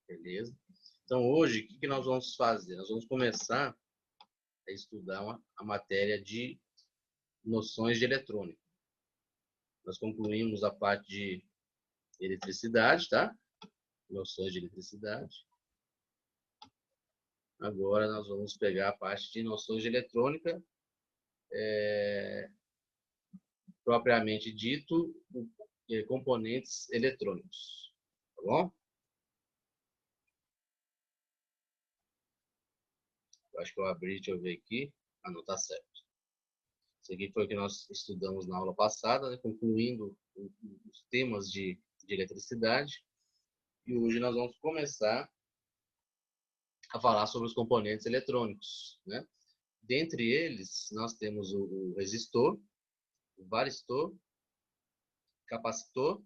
Beleza? Então, hoje, o que nós vamos fazer? Nós vamos começar a estudar a matéria de noções de eletrônica. Nós concluímos a parte de eletricidade, tá? Noções de eletricidade. Agora nós vamos pegar a parte de noções de eletrônica, propriamente dito, componentes eletrônicos. Tá bom? Eu acho que eu abri, deixa eu ver aqui. Ah, não, tá certo. Isso aqui foi o que nós estudamos na aula passada, né? Concluindo os temas de eletricidade. E hoje nós vamos começar a falar sobre os componentes eletrônicos, né? Dentre eles, nós temos o resistor, o varistor, capacitor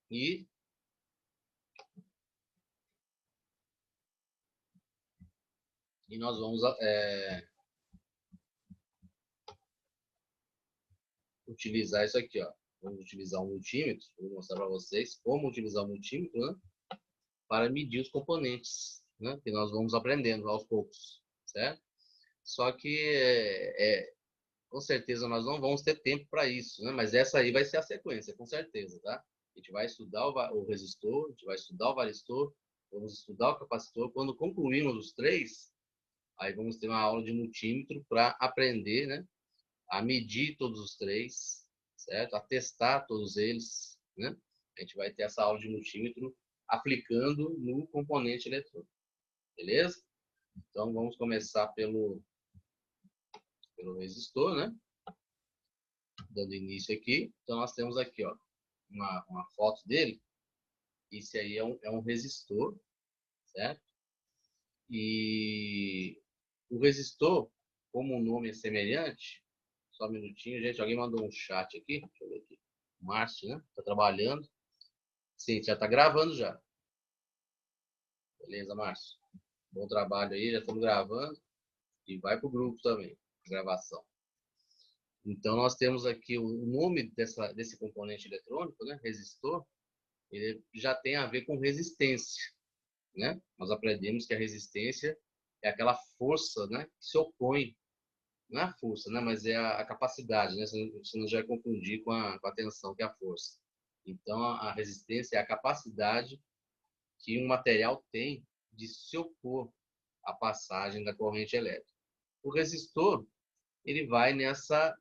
e nós vamos utilizar isso aqui, ó. Vamos utilizar um multímetro, vou mostrar para vocês como utilizar o multímetro, né? Para medir os componentes, né? Que nós vamos aprendendo aos poucos, certo? Só que com certeza nós não vamos ter tempo para isso, né? Mas essa aí vai ser a sequência, com certeza, tá? A gente vai estudar o resistor, a gente vai estudar o varistor, vamos estudar o capacitor. Quando concluirmos os três, aí vamos ter uma aula de multímetro para aprender, né? A medir todos os três, certo? A testar todos eles, né? A gente vai ter essa aula de multímetro aplicando no componente eletrônico, beleza? Então vamos começar pelo resistor, né? Dando início aqui. Então nós temos aqui, ó, uma foto dele. Esse aí é um resistor, certo? E o resistor, como o nome é semelhante, só um minutinho, gente, alguém mandou um chat aqui, deixa eu ver aqui. O Márcio, né? Tá trabalhando. Sim, já tá gravando já. Beleza, Márcio? Bom trabalho aí, já estamos gravando. E vai pro grupo também, gravação. Então nós temos aqui o nome desse componente eletrônico, né? Resistor, ele já tem a ver com resistência, né? Nós aprendemos que a resistência é aquela força, né, que se opõe, não é a força, né, mas é a capacidade, né? Você não vai confundir com a tensão, que é a força. Então a resistência é a capacidade que um material tem de se opor à passagem da corrente elétrica. O resistor, ele vai nessa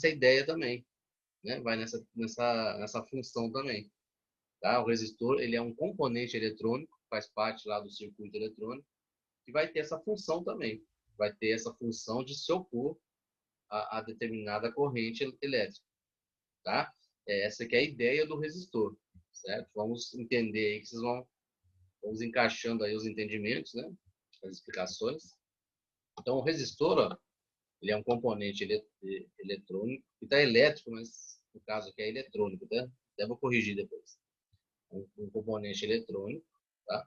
ideia também, né? Vai nessa função também. Tá? O resistor, ele é um componente eletrônico, faz parte lá do circuito eletrônico, e vai ter essa função também. Vai ter essa função de se opor a determinada corrente elétrica. Tá? Essa que é a ideia do resistor, certo? Vamos entender aí que vamos encaixando aí os entendimentos, né? As explicações. Então, o resistor, ó, ele é um componente eletrônico, que está elétrico, mas no caso aqui é eletrônico, tá? Até vou corrigir depois. Um componente eletrônico, tá?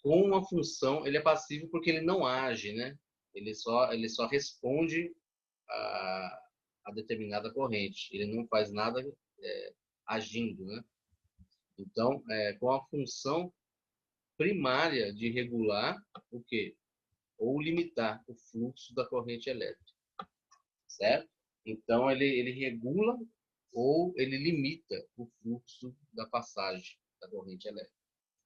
Com uma função, ele é passivo porque ele não age, né? Ele só responde a determinada corrente. Ele não faz nada agindo, né? Então, com a função primária de regular o quê? Ou limitar o fluxo da corrente elétrica, certo? Então, ele regula ou ele limita o fluxo da passagem da corrente elétrica.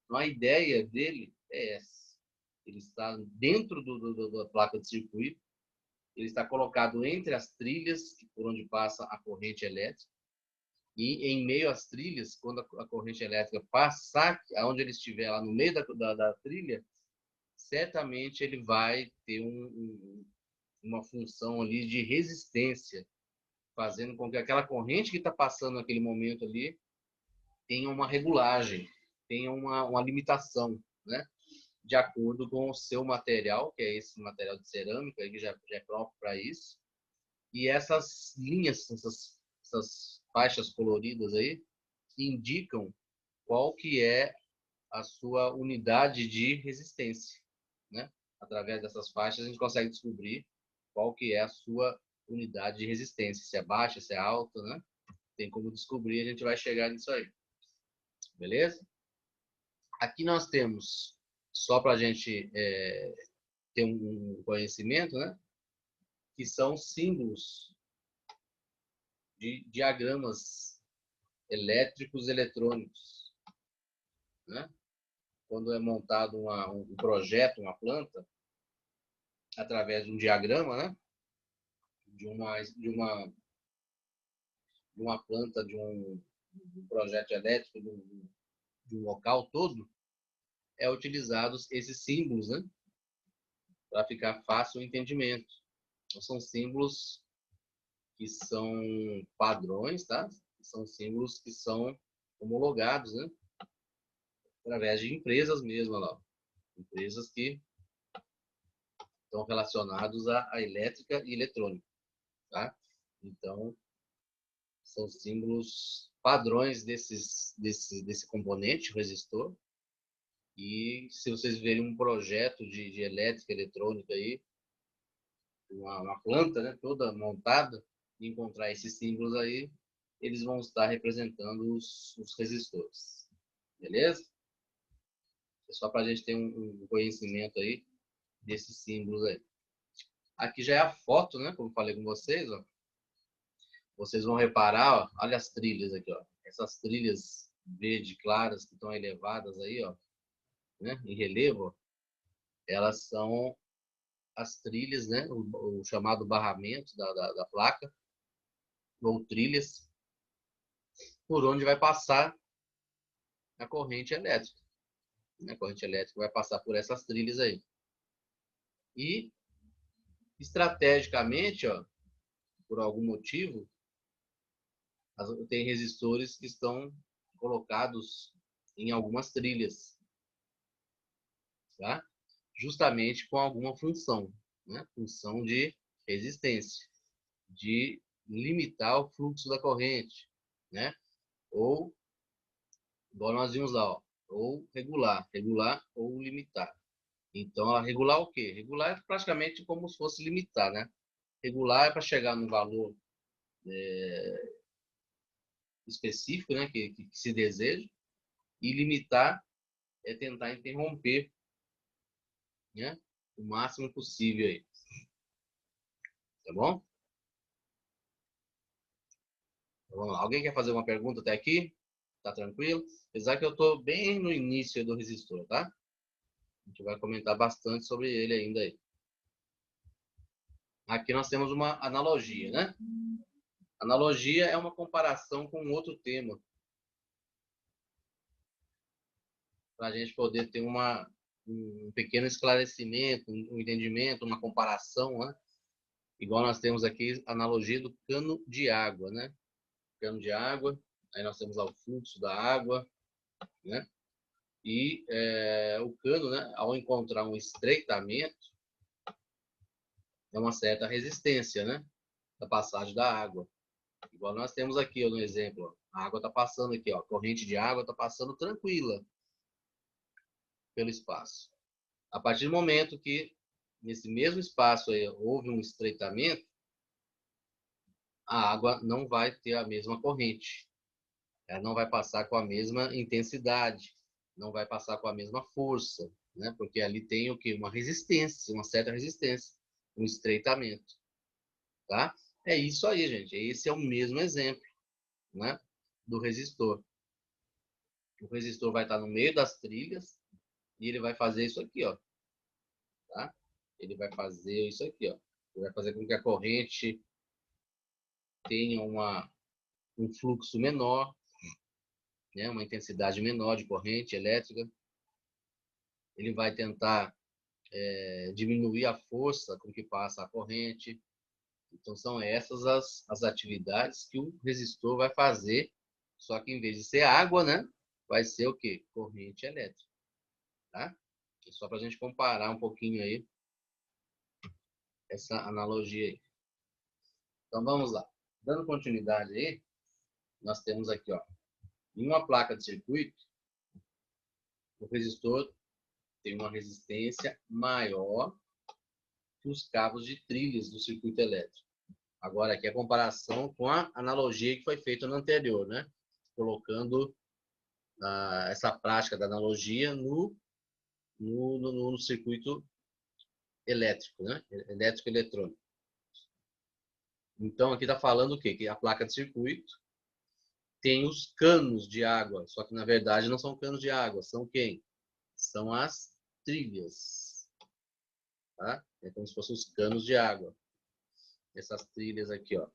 Então, a ideia dele é essa. Ele está dentro da placa de circuito, ele está colocado entre as trilhas por onde passa a corrente elétrica, e em meio às trilhas, quando a corrente elétrica passar, aonde ele estiver lá no meio da trilha, certamente ele vai ter uma função ali de resistência, fazendo com que aquela corrente que está passando naquele momento ali tenha uma regulagem, tenha uma limitação, né? De acordo com o seu material, que é esse material de cerâmica, que já é próprio para isso. E essas linhas, essas faixas coloridas aí, indicam qual que é a sua unidade de resistência, né? Através dessas faixas a gente consegue descobrir qual que é a sua unidade de resistência, se é baixa, se é alta, né? Tem como descobrir, a gente vai chegar nisso aí. Beleza? Aqui nós temos, só para a gente ter um conhecimento, né? Que são símbolos de diagramas elétricos e eletrônicos, né? Quando é montado um projeto, uma planta, através de um diagrama, né? De uma planta, de um projeto elétrico, de um local todo, é utilizados esses símbolos, né? Para ficar fácil o entendimento. Então, são símbolos que são padrões, tá? São símbolos que são homologados, né? Através de empresas mesmo, lá. Empresas que estão relacionados à elétrica e eletrônica, tá? Então, são símbolos padrões desse componente, o resistor. E se vocês verem um projeto de elétrica e eletrônica aí, uma planta, né, toda montada, e encontrar esses símbolos aí, eles vão estar representando os resistores. Beleza? É só para a gente ter um conhecimento aí desses símbolos aí. Aqui já é a foto, né? Como eu falei com vocês, ó. Vocês vão reparar, ó, olha as trilhas aqui, ó. Essas trilhas verde claras que estão elevadas aí, ó, né? Em relevo, ó, elas são as trilhas, né? O chamado barramento da placa, ou trilhas, por onde vai passar a corrente elétrica. A corrente elétrica vai passar por essas trilhas aí. E, estrategicamente, ó, por algum motivo, tem resistores que estão colocados em algumas trilhas, tá? Justamente com alguma função, né? Função de resistência, de limitar o fluxo da corrente, né? Ou, igual nós vimos lá, ó, ou regular ou limitar. Então, regular o quê? Regular é praticamente como se fosse limitar, né? Regular é para chegar num valor específico, né, que se deseja, e limitar é tentar interromper, né, o máximo possível aí. Tá bom? Então, vamos lá. Alguém quer fazer uma pergunta até aqui? Tá tranquilo? Apesar que eu estou bem no início do resistor, tá? A gente vai comentar bastante sobre ele ainda aí. Aqui nós temos uma analogia, né? Analogia é uma comparação com outro tema, para a gente poder ter um pequeno esclarecimento, um entendimento, uma comparação, né? Igual nós temos aqui a analogia do cano de água, né? Cano de água, aí nós temos lá o fluxo da água, né? E o cano, né, ao encontrar um estreitamento, é uma certa resistência, né, da passagem da água. Igual nós temos aqui, ó, no exemplo, ó, a água está passando aqui, ó, a corrente de água está passando tranquila pelo espaço. A partir do momento que nesse mesmo espaço aí houve um estreitamento, a água não vai ter a mesma corrente, ela não vai passar com a mesma intensidade, não vai passar com a mesma força, né? Porque ali tem o que? Uma resistência, uma certa resistência, um estreitamento, tá? É isso aí, gente. Esse é o mesmo exemplo, né? Do resistor. O resistor vai estar no meio das trilhas e ele vai fazer isso aqui, ó, tá? Ele vai fazer isso aqui, ó. Ele vai fazer com que a corrente tenha um fluxo menor, né? Uma intensidade menor de corrente elétrica. Ele vai tentar diminuir a força com que passa a corrente. Então, são essas as atividades que o resistor vai fazer, só que em vez de ser água, né, vai ser o quê? Corrente elétrica. Tá? É só para a gente comparar um pouquinho aí essa analogia aí. Então, vamos lá. Dando continuidade aí, nós temos aqui, ó, em uma placa de circuito, o resistor tem uma resistência maior que os cabos de trilhas do circuito elétrico. Agora, aqui a comparação com a analogia que foi feita no anterior, né? Colocando essa prática da analogia no circuito elétrico, né? Elétrico eletrônico. Então, aqui está falando o quê? Que a placa de circuito tem os canos de água, só que na verdade não são canos de água, são quem? São as trilhas, tá? É como se fossem os canos de água. Essas trilhas aqui, ó.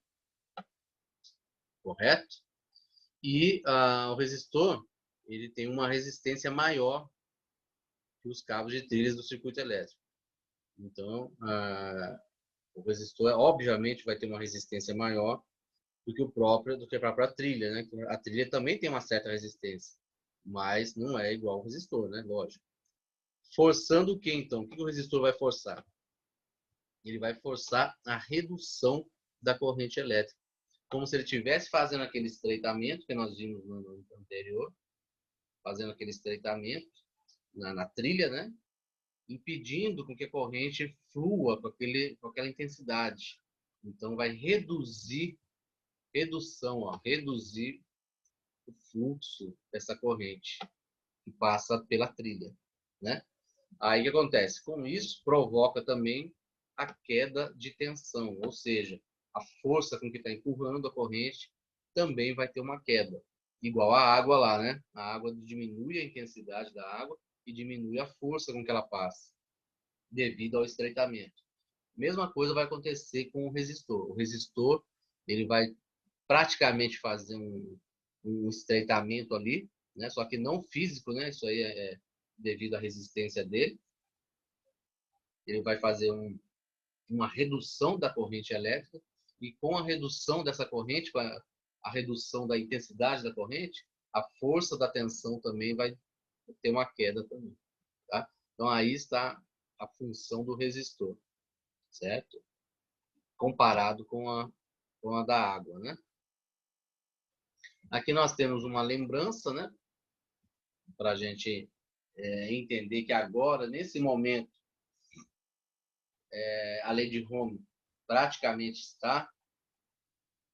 Correto? E o resistor, ele tem uma resistência maior que os cabos de trilhas do circuito elétrico. Então, o resistor, obviamente, vai ter uma resistência maior do que a própria trilha, né? A trilha também tem uma certa resistência, mas não é igual ao resistor, né? Lógico. Forçando o que, então? O que o resistor vai forçar? Ele vai forçar a redução da corrente elétrica, como se ele estivesse fazendo aquele estreitamento que nós vimos no anterior, fazendo aquele estreitamento na trilha, né? Impedindo com que a corrente flua com aquela intensidade. Então, vai reduzir o fluxo dessa corrente que passa pela trilha, né? Aí o que acontece? Com isso, provoca também a queda de tensão, ou seja, a força com que está empurrando a corrente também vai ter uma queda. Igual a água lá, né? A água diminui a intensidade da água e diminui a força com que ela passa, devido ao estreitamento. Mesma coisa vai acontecer com o resistor. O resistor, ele vai praticamente fazer um estreitamento ali, né? Só que não físico, né? Isso aí é devido à resistência dele. Ele vai fazer uma redução da corrente elétrica e com a redução dessa corrente, com a redução da intensidade da corrente, a força da tensão também vai ter uma queda também, tá? Então aí está a função do resistor, certo? Comparado com a da água, né? Aqui nós temos uma lembrança, né? Para a gente entender que agora, nesse momento, a lei de Ohm praticamente está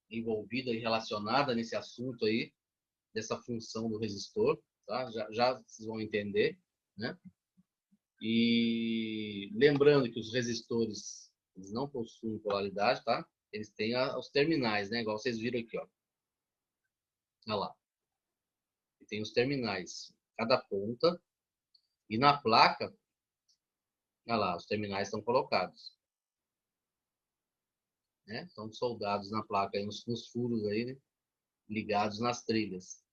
envolvida e relacionada nesse assunto aí, dessa função do resistor, tá? Já vocês vão entender, né? E lembrando que os resistores, eles não possuem polaridade, tá? Eles têm os terminais, né? Igual vocês viram aqui, ó. Olha lá. E tem os terminais, cada ponta. E na placa, olha lá, os terminais estão colocados, né? Estão soldados na placa, aí, nos furos aí, né? Ligados nas trilhas.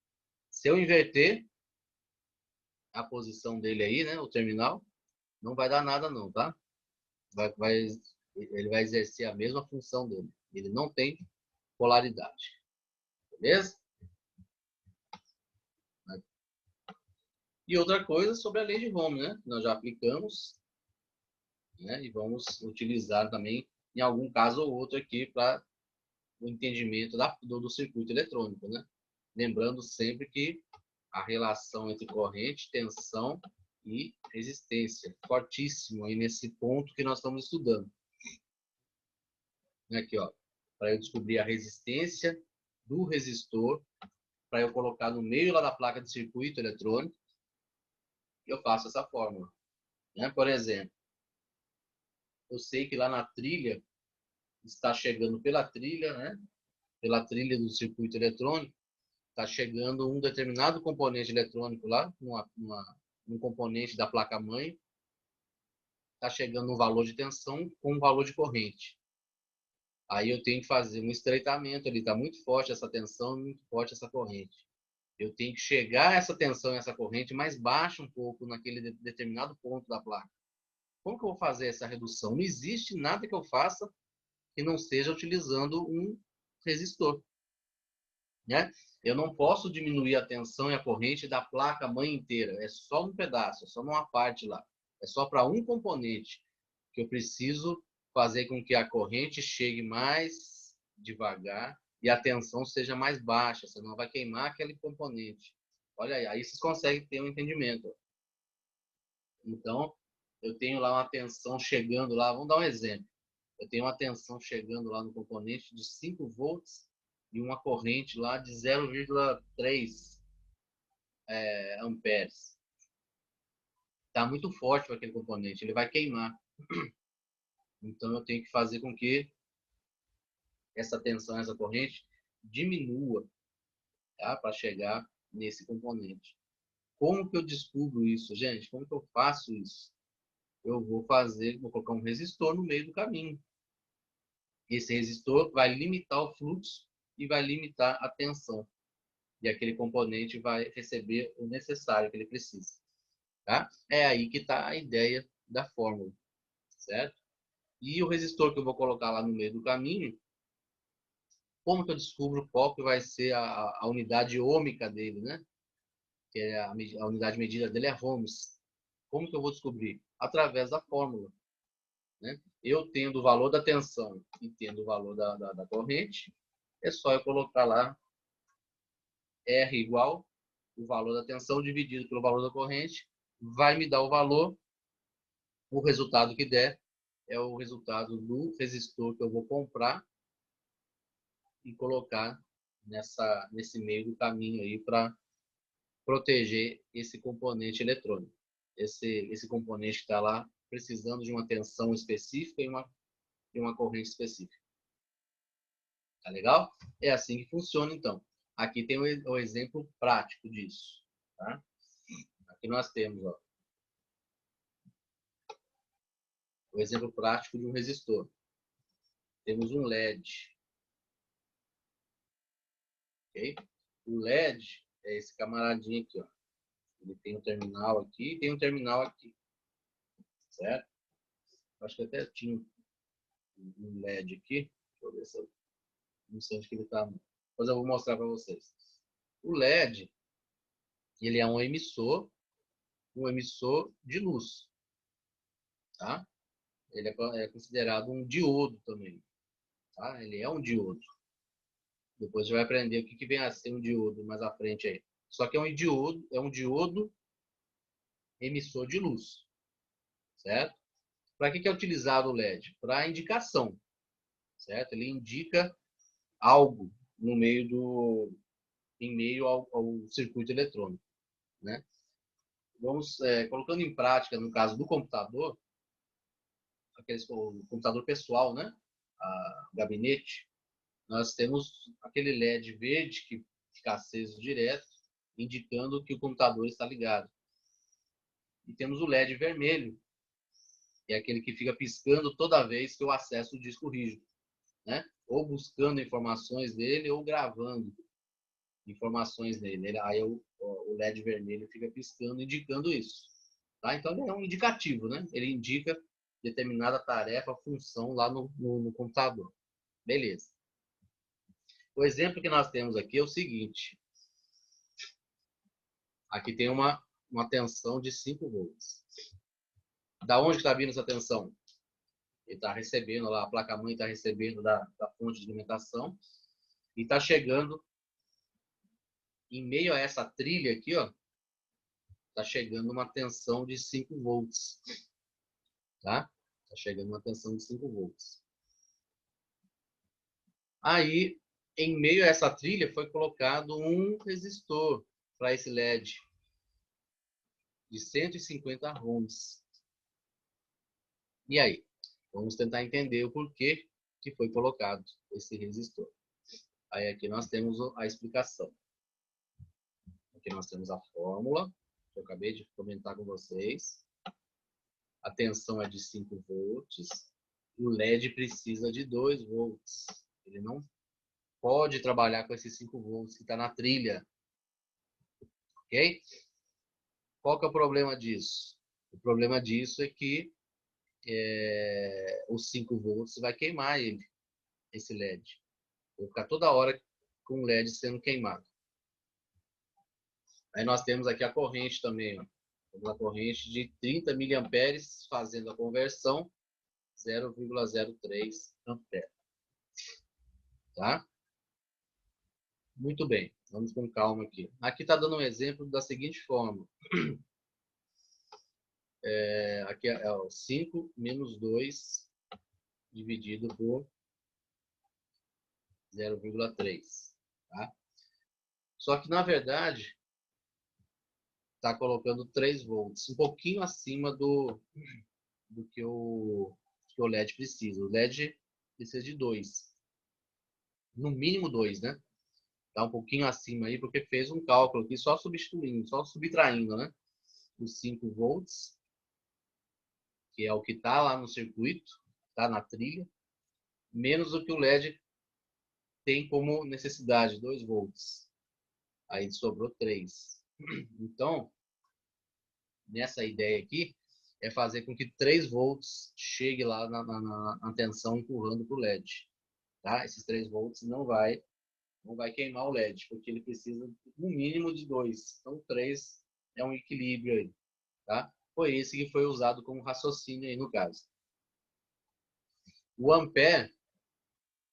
Se eu inverter a posição dele aí, né? O terminal, não vai dar nada não, tá? Ele vai exercer a mesma função dele. Ele não tem polaridade. Beleza? E outra coisa sobre a lei de Ohm, né? Nós já aplicamos, né? E vamos utilizar também em algum caso ou outro aqui para o entendimento do circuito eletrônico, né? Lembrando sempre que a relação entre corrente, tensão e resistência, fortíssimo aí nesse ponto que nós estamos estudando. Aqui, ó, para eu descobrir a resistência do resistor, para eu colocar no meio lá da placa de circuito eletrônico, eu faço essa fórmula, né? Por exemplo, eu sei que lá na trilha, está chegando pela trilha, né? Pela trilha do circuito eletrônico, está chegando um determinado componente eletrônico lá, num componente da placa-mãe, está chegando um valor de tensão com um valor de corrente. Aí eu tenho que fazer um estreitamento ali, está muito forte essa tensão, muito forte essa corrente. Eu tenho que chegar a essa tensão e essa corrente mais baixa um pouco naquele determinado ponto da placa. Como que eu vou fazer essa redução? Não existe nada que eu faça que não seja utilizando um resistor, né? Eu não posso diminuir a tensão e a corrente da placa mãe inteira. É só um pedaço, é só numa parte lá. É só para um componente que eu preciso fazer com que a corrente chegue mais devagar e a tensão seja mais baixa, senão vai queimar aquele componente. Olha aí vocês conseguem ter um entendimento. Então, eu tenho lá uma tensão chegando lá, vamos dar um exemplo. Eu tenho uma tensão chegando lá no componente de 5 volts e uma corrente lá de 0,3. amperes. Está muito forte para aquele componente, ele vai queimar. Então eu tenho que fazer com que essa tensão, essa corrente diminua, tá? Para chegar nesse componente. Como que eu descubro isso, gente? Como que eu faço isso? Eu vou colocar um resistor no meio do caminho. Esse resistor vai limitar o fluxo e vai limitar a tensão. E aquele componente vai receber o necessário que ele precisa. Tá? É aí que está a ideia da fórmula, certo? E o resistor que eu vou colocar lá no meio do caminho, como que eu descubro qual que vai ser a unidade ômica dele, né? Que é a unidade medida dele é ohms. Como que eu vou descobrir? Através da fórmula. Né? Eu tendo o valor da tensão e tendo o valor da corrente, é só eu colocar lá R igual o valor da tensão dividido pelo valor da corrente, vai me dar o valor, o resultado que der é o resultado do resistor que eu vou comprar e colocar nesse meio do caminho aí para proteger esse componente eletrônico. Esse componente está lá precisando de uma tensão específica e uma corrente específica. Tá legal? É assim que funciona, então. Aqui tem o exemplo prático disso. Tá? Aqui nós temos o exemplo prático de um resistor. Temos um LED. Okay? O LED é esse camaradinho aqui. Ó. Ele tem um terminal aqui e tem um terminal aqui. Certo? Acho que até tinha um LED aqui. Deixa eu ver se eu não sei onde que ele está. Mas eu vou mostrar para vocês. O LED, ele é um emissor de luz. Tá? Ele é considerado um diodo também. Tá? Ele é um diodo. Depois a gente vai aprender o que vem a ser um diodo mais à frente aí. Só que é um diodo emissor de luz. Certo? Para que é utilizado o LED? Para indicação. Certo? Ele indica algo em meio ao circuito eletrônico. Né? Vamos, colocando em prática, no caso do computador, o computador pessoal, né? Gabinete, nós temos aquele LED verde que fica aceso direto, indicando que o computador está ligado. E temos o LED vermelho, que é aquele que fica piscando toda vez que eu acesso o disco rígido, né? Ou buscando informações dele ou gravando informações dele. Aí o LED vermelho fica piscando, indicando isso. Tá? Então ele é um indicativo, né? Ele indica determinada tarefa, função lá no computador. Beleza. O exemplo que nós temos aqui é o seguinte. Aqui tem uma tensão de 5 volts. Da onde está vindo essa tensão? Ele está recebendo lá, a placa-mãe está recebendo da fonte de alimentação e está chegando em meio a essa trilha aqui, ó, está chegando uma tensão de 5 volts. Tá? Está chegando uma tensão de 5 volts. Aí, em meio a essa trilha, foi colocado um resistor para esse LED de 150 ohms. E aí? Vamos tentar entender o porquê que foi colocado esse resistor. Aí aqui nós temos a explicação. Aqui nós temos a fórmula, que eu acabei de comentar com vocês. A tensão é de 5 volts. O LED precisa de 2 volts. Ele não pode trabalhar com esses 5 volts que está na trilha. Ok? Qual que é o problema disso? O problema disso é que os 5 volts vai queimar esse LED. Vai ficar toda hora com o LED sendo queimado. Aí nós temos aqui a corrente também. Ó. Temos a corrente de 30 miliamperes fazendo a conversão 0,03 ampere. Tá? Muito bem. Vamos com calma aqui. Aqui está dando um exemplo da seguinte forma. Aqui é o 5 menos 2 dividido por 0,3. Tá? Só que, na verdade, está colocando 3 volts, um pouquinho acima do que o LED precisa. O LED precisa de 2. No mínimo 2, né? Tá um pouquinho acima aí, porque fez um cálculo aqui só substituindo, só subtraindo, né? Os 5 volts, que é o que está lá no circuito, está na trilha, menos o que o LED tem como necessidade, 2 volts. Aí sobrou 3. Então, nessa ideia aqui, é fazer com que 3 volts chegue lá na tensão empurrando para o LED. Tá? Esses 3 volts não vai queimar o LED, porque ele precisa no mínimo de 2. Então 3 é um equilíbrio aí. Tá? Foi esse que foi usado como raciocínio aí no caso. O ampere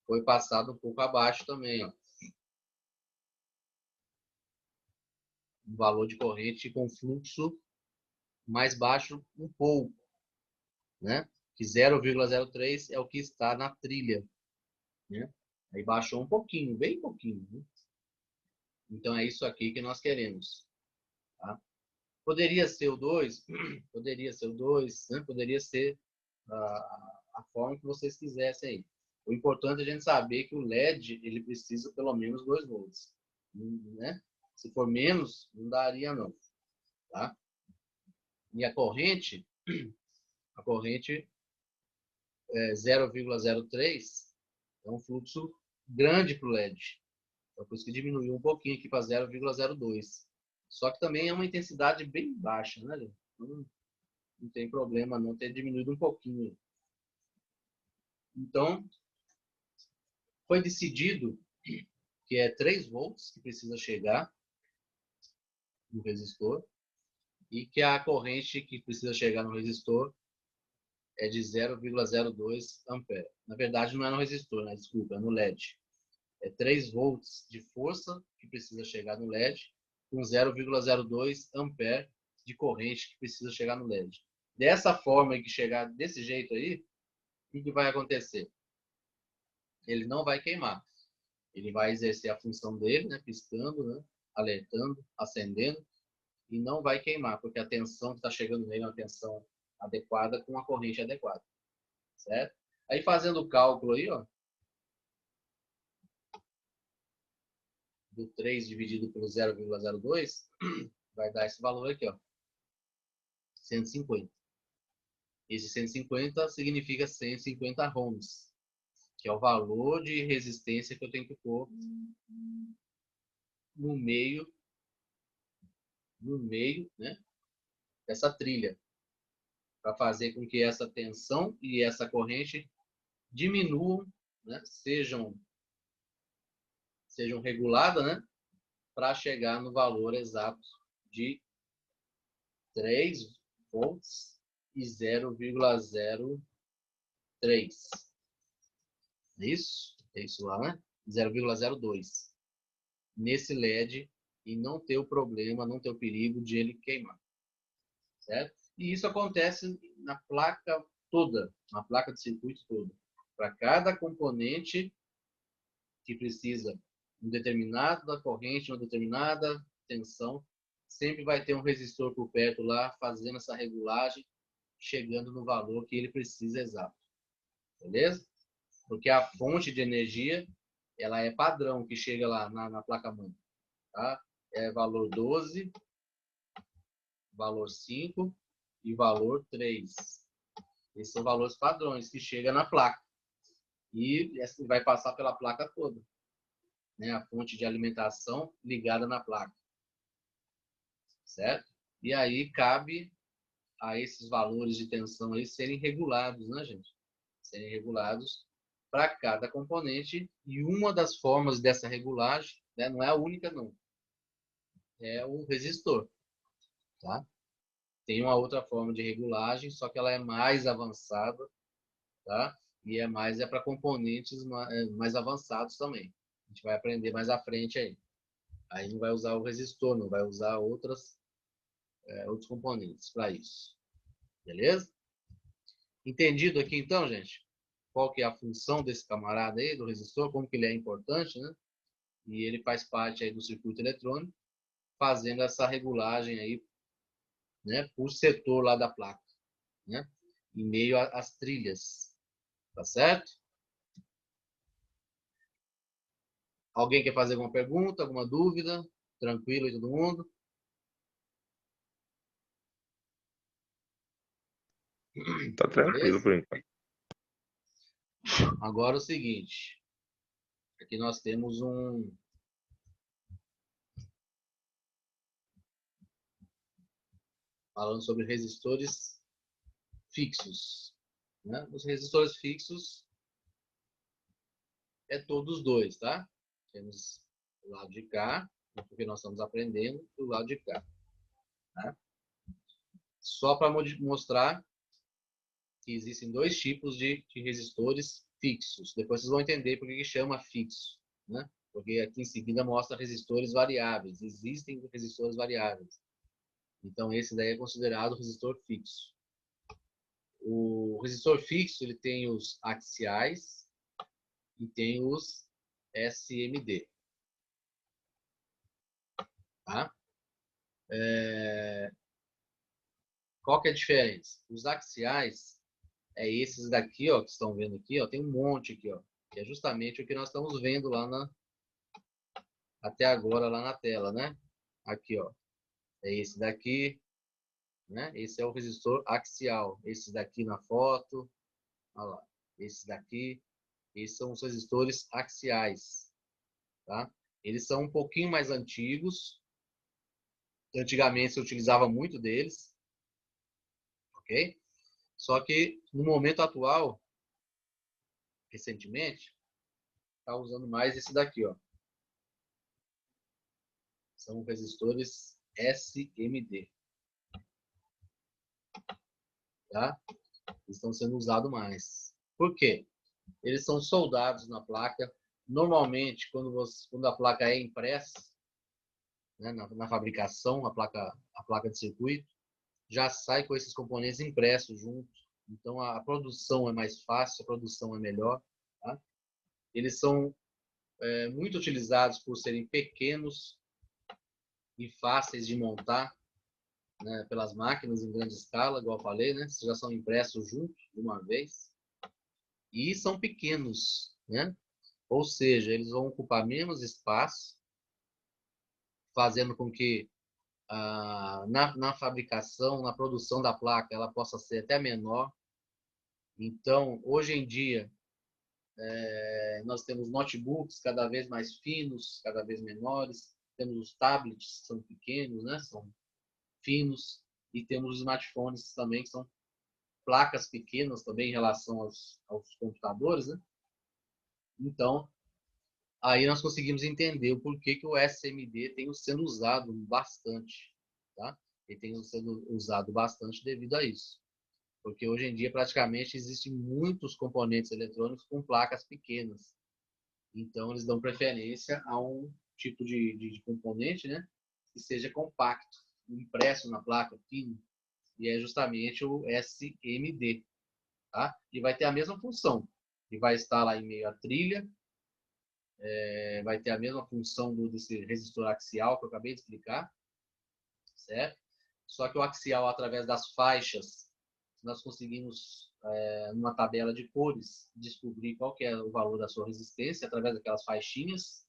foi passado um pouco abaixo também. Ó. Um valor de corrente com fluxo mais baixo um pouco. Né? Que 0,03 é o que está na trilha. Né? Aí baixou um pouquinho, bem pouquinho. Né? Então é isso aqui que nós queremos. Tá? Poderia ser o 2, poderia ser o 2, né? Poderia ser a forma que vocês quisessem aí. O importante é a gente saber que o LED ele precisa pelo menos 2 volts. Né? Se for menos, não daria não. Tá? E a corrente é 0,03 é um fluxo grande para o LED. Então, por isso que diminuiu um pouquinho aqui para 0,02. Só que também é uma intensidade bem baixa, né, gente? Não tem problema não ter diminuído um pouquinho. Então, foi decidido que é 3 volts que precisa chegar no resistor e que a corrente que precisa chegar no resistor é de 0,02 ampere. Na verdade, não é no resistor, né? Desculpa, é no LED. É 3 volts de força que precisa chegar no LED com 0,02 ampere de corrente que precisa chegar no LED. Dessa forma que chegar desse jeito aí, o que vai acontecer? Ele não vai queimar. Ele vai exercer a função dele, né, piscando, né, alertando, acendendo, e não vai queimar, porque a tensão que está chegando nele é uma tensão adequada com a corrente adequada. Certo? Aí fazendo o cálculo aí, ó, do 3 dividido pelo 0,02, vai dar esse valor aqui, ó, 150. Esse 150 significa 150 ohms, que é o valor de resistência que eu tenho que pôr no meio, né, dessa trilha, para fazer com que essa tensão e essa corrente diminuam, né, sejam reguladas, né, para chegar no valor exato de 3 volts e 0,03. Isso? É isso lá, né? 0,02. Nesse LED e não ter o problema, não ter o perigo de ele queimar. Certo? E isso acontece na placa toda, na placa de circuito toda. Para cada componente que precisa de um determinada corrente, uma determinada tensão, sempre vai ter um resistor por perto lá fazendo essa regulagem, chegando no valor que ele precisa exato. Beleza? Porque a fonte de energia, ela é padrão que chega lá na placa-mãe. Tá? É valor 12, valor 5 e valor 3. Esses são valores padrões que chegam na placa. E vai passar pela placa toda. Né? A fonte de alimentação ligada na placa. Certo? E aí cabe a esses valores de tensão aí serem regulados, né, gente? Serem regulados para cada componente. E uma das formas dessa regulagem, né, não é a única, não, é o resistor. Tá? Tem uma outra forma de regulagem, só que ela é mais avançada, tá? E é para componentes mais avançados também. A gente vai aprender mais à frente aí. Aí não vai usar o resistor, não vai usar outros componentes para isso. Beleza? Entendido aqui então, gente? Qual que é a função desse camarada aí, do resistor, como que ele é importante, né? E ele faz parte aí do circuito eletrônico, fazendo essa regulagem aí né, por setor lá da placa, né, em meio às trilhas. Tá certo? Alguém quer fazer alguma pergunta, alguma dúvida? Tranquilo aí todo mundo? Tá tranquilo Beleza? por enquanto. Agora é o seguinte. Aqui nós temos falando sobre resistores fixos, né? Os resistores fixos é todos dois, tá? Temos o lado de cá, porque nós estamos aprendendo, e o lado de cá. Tá? Só para mostrar que existem dois tipos de resistores fixos. Depois vocês vão entender por que chama fixo, né? Porque aqui em seguida mostra resistores variáveis. Existem resistores variáveis. Então esse daí é considerado resistor fixo. O resistor fixo ele tem os axiais e tem os SMD. Tá? Qual que é a diferença? Os axiais é esses daqui, ó, que estão vendo aqui, ó, tem um monte aqui, ó, que é justamente o que nós estamos vendo lá até agora lá na tela, né? Aqui, ó, é esse daqui, né? Esse é o resistor axial. Esse daqui na foto, olha lá, esse daqui, esses são os resistores axiais, tá? Eles são um pouquinho mais antigos. Antigamente se utilizava muito deles, ok? Só que no momento atual, recentemente, está usando mais esse daqui, ó. São resistores SMD, tá? Estão sendo usados mais. Por quê? Eles são soldados na placa. Normalmente, quando a placa é impressa, né, na fabricação, a placa de circuito, já sai com esses componentes impressos junto. Então, a produção é mais fácil, a produção é melhor. Tá? Eles são muito utilizados por serem pequenos e fáceis de montar, né, pelas máquinas em grande escala, igual eu falei, né? Já são impressos juntos de uma vez. E são pequenos, né? Ou seja, eles vão ocupar menos espaço, fazendo com que na fabricação, na produção da placa, ela possa ser até menor. Então, hoje em dia, nós temos notebooks cada vez mais finos, cada vez menores, temos os tablets, que são pequenos, né? São finos, e temos os smartphones também, que são placas pequenas também em relação aos computadores, né? Então, aí nós conseguimos entender o porquê que o SMD tem sendo usado bastante, tá? Ele tem sendo usado bastante devido a isso. Porque hoje em dia, praticamente, existem muitos componentes eletrônicos com placas pequenas. Então, eles dão preferência a um tipo de componente, né? Que seja compacto, impresso na placa, fino. E é justamente o SMD, tá? E vai ter a mesma função. E vai estar lá em meio à trilha, vai ter a mesma função desse resistor axial que eu acabei de explicar, certo? Só que o axial, através das faixas, nós conseguimos, numa tabela de cores, descobrir qual que é o valor da sua resistência através daquelas faixinhas,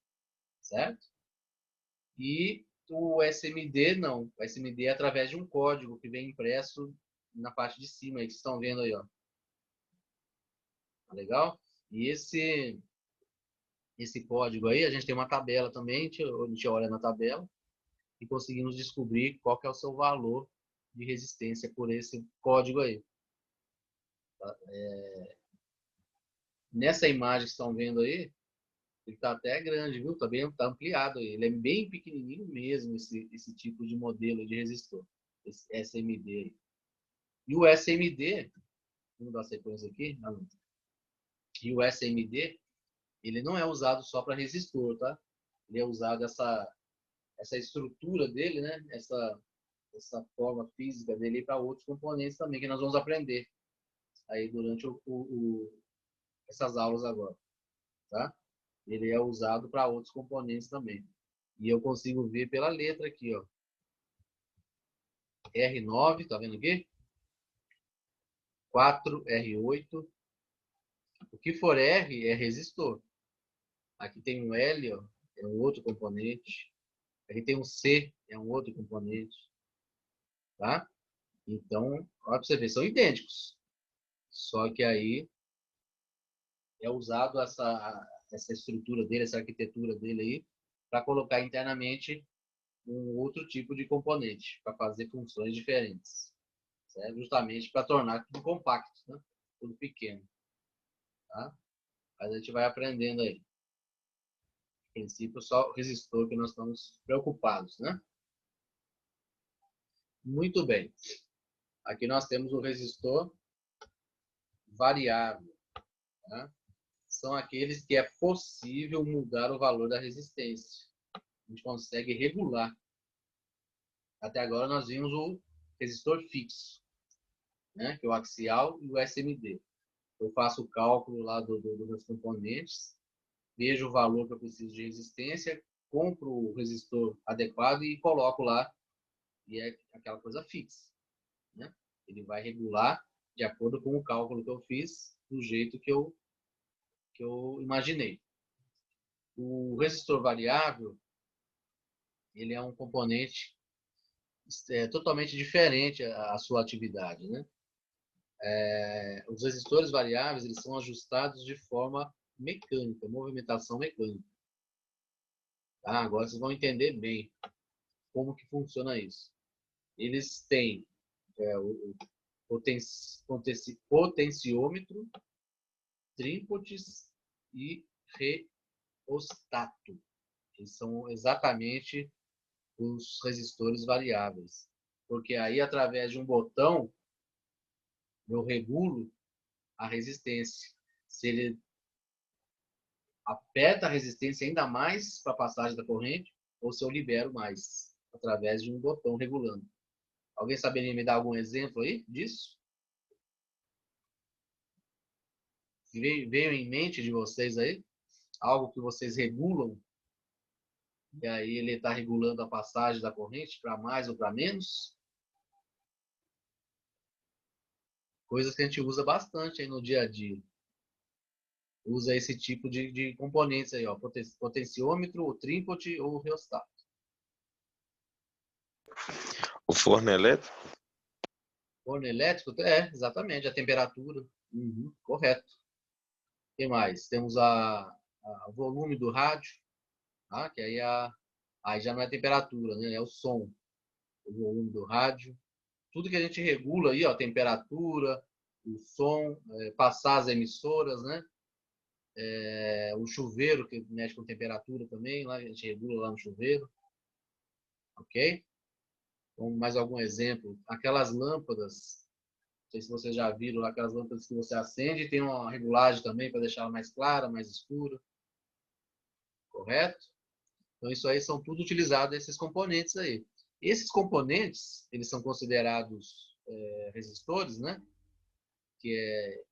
certo? E o SMD não. O SMD é através de um código que vem impresso na parte de cima, aí que vocês estão vendo aí, ó. Tá legal? E esse código aí, a gente tem uma tabela também, a gente olha na tabela e conseguimos descobrir qual que é o seu valor de resistência por esse código aí. Tá? Nessa imagem que estão vendo aí, ele está até grande, viu? Tá ampliado aí. Ele é bem pequenininho mesmo, esse tipo de modelo de resistor, esse SMD aí. E o SMD, vamos dar sequência aqui, e o SMD, ele não é usado só para resistor, tá? Ele é usado essa estrutura dele, né? Essa forma física dele para outros componentes também, que nós vamos aprender aí durante essas aulas agora, tá? Ele é usado para outros componentes também. E eu consigo ver pela letra aqui, ó. R9, tá vendo aqui? 4R8. O que for R é resistor. Aqui tem um L, ó, é um outro componente. Aqui tem um C, é um outro componente. Tá? Então, olha para você ver, são idênticos. Só que aí é usado essa estrutura dele, essa arquitetura dele aí, para colocar internamente um outro tipo de componente, para fazer funções diferentes. Certo? Justamente para tornar tudo compacto, né? Tudo pequeno. Tá? Mas a gente vai aprendendo aí. No princípio, só o resistor que nós estamos preocupados, né? Muito bem. Aqui nós temos o resistor variável. Tá? São aqueles que é possível mudar o valor da resistência. A gente consegue regular. Até agora nós vimos o resistor fixo, né? Que é o axial e o SMD. Eu faço o cálculo lá dos componentes, vejo o valor que eu preciso de resistência, compro o resistor adequado e coloco lá. E é aquela coisa fixa, né? Ele vai regular de acordo com o cálculo que eu fiz, do jeito que eu imaginei. O resistor variável, ele é um componente totalmente diferente a sua atividade, né? Os resistores variáveis, eles são ajustados de forma mecânica, movimentação mecânica. Tá? Agora vocês vão entender bem como que funciona isso. Eles têm o potenciômetro, trípodes e reostato. Eles são exatamente os resistores variáveis. Porque aí, através de um botão, eu regulo a resistência. Se ele aperta a resistência ainda mais para a passagem da corrente, ou se eu libero mais, através de um botão regulando. Alguém saberia me dar algum exemplo aí disso? Veio em mente de vocês aí? Algo que vocês regulam? E aí ele está regulando a passagem da corrente para mais ou para menos? Coisas que a gente usa bastante aí no dia a dia. Usa esse tipo de componentes aí, ó, potenciômetro, o trípode ou o reostato. O forno elétrico? Forno elétrico? Exatamente, a temperatura. Uhum, correto. O que mais? Temos o volume do rádio, tá? Que aí já não é temperatura, né? É o som, o volume do rádio. Tudo que a gente regula aí, ó, temperatura, o som, passar as emissoras, né? O chuveiro, que mexe com temperatura também, lá a gente regula lá no chuveiro. Ok? Então, mais algum exemplo? Aquelas lâmpadas, não sei se vocês já viram, aquelas lâmpadas que você acende e tem uma regulagem também para deixar ela mais clara, mais escura. Correto? Então, isso aí são tudo utilizados, esses componentes aí. Esses componentes, eles são considerados resistores, né? Que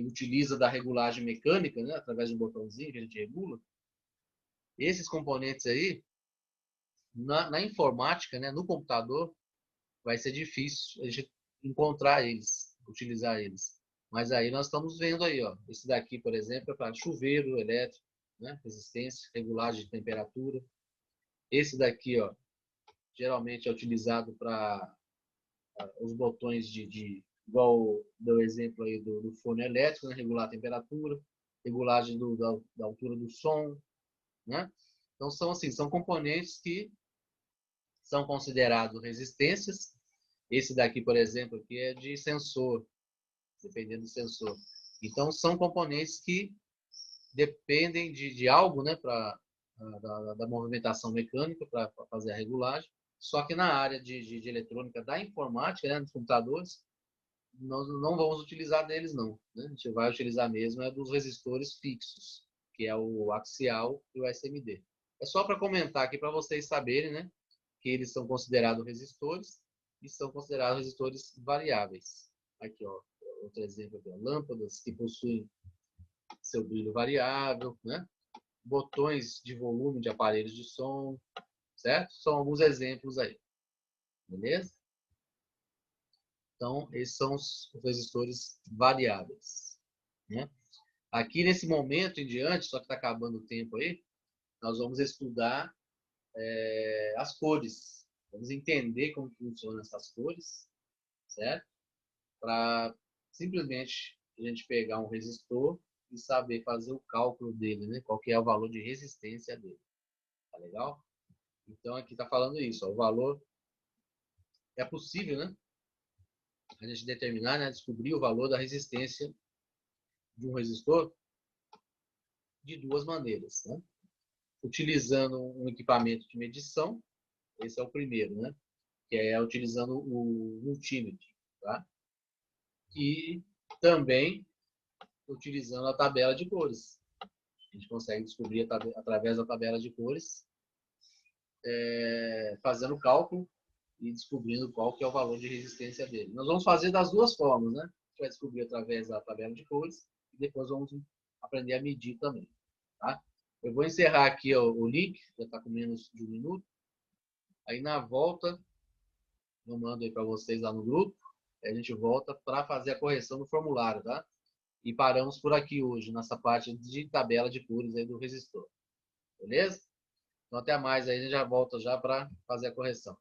utiliza da regulagem mecânica, né? Através de um botãozinho que a gente regula. Esses componentes aí, na informática, né? No computador, vai ser difícil a gente encontrar eles, utilizar eles. Mas aí nós estamos vendo aí, ó. Esse daqui, por exemplo, é para chuveiro elétrico, né? Resistência, regulagem de temperatura. Esse daqui, ó, geralmente é utilizado para os botões igual deu exemplo aí do fone elétrico, né? Regular a temperatura, regulagem da altura do som, né? Então são assim, são componentes que são considerados resistências. Esse daqui, por exemplo, aqui é de sensor, dependendo do sensor. Então são componentes que dependem de algo, né, da movimentação mecânica para fazer a regulagem. Só que na área de eletrônica da informática, né, dos computadores, nós não vamos utilizar deles, não. Né? A gente vai utilizar mesmo dos resistores fixos, que é o axial e o SMD. É só para comentar aqui para vocês saberem, né, que eles são considerados resistores e são considerados resistores variáveis. Aqui, ó, outro exemplo aqui, ó, lâmpadas que possuem seu brilho variável, né? Botões de volume de aparelhos de som, certo? São alguns exemplos aí, beleza? Então, esses são os resistores variáveis, né? Aqui, nesse momento em diante, só que está acabando o tempo aí, nós vamos estudar as cores. Vamos entender como funcionam essas cores, certo? Para simplesmente a gente pegar um resistor e saber fazer o cálculo dele, né? Qual que é o valor de resistência dele. Tá legal? Então, aqui está falando isso. Ó, o valor é possível, né? A gente determinar, né? Descobrir o valor da resistência de um resistor de duas maneiras, né? Utilizando um equipamento de medição, esse é o primeiro, né? Que é utilizando o multímetro, tá? E também utilizando a tabela de cores. A gente consegue descobrir através da tabela de cores, fazendo o cálculo e descobrindo qual que é o valor de resistência dele. Nós vamos fazer das duas formas, né? A gente vai descobrir através da tabela de cores e depois vamos aprender a medir também, tá? Eu vou encerrar aqui o link, já está com menos de 1 minuto. Aí na volta, eu mando aí para vocês lá no grupo, a gente volta para fazer a correção do formulário, tá? E paramos por aqui hoje, nessa parte de tabela de cores aí do resistor. Beleza? Então até mais aí, a gente já volta já para fazer a correção.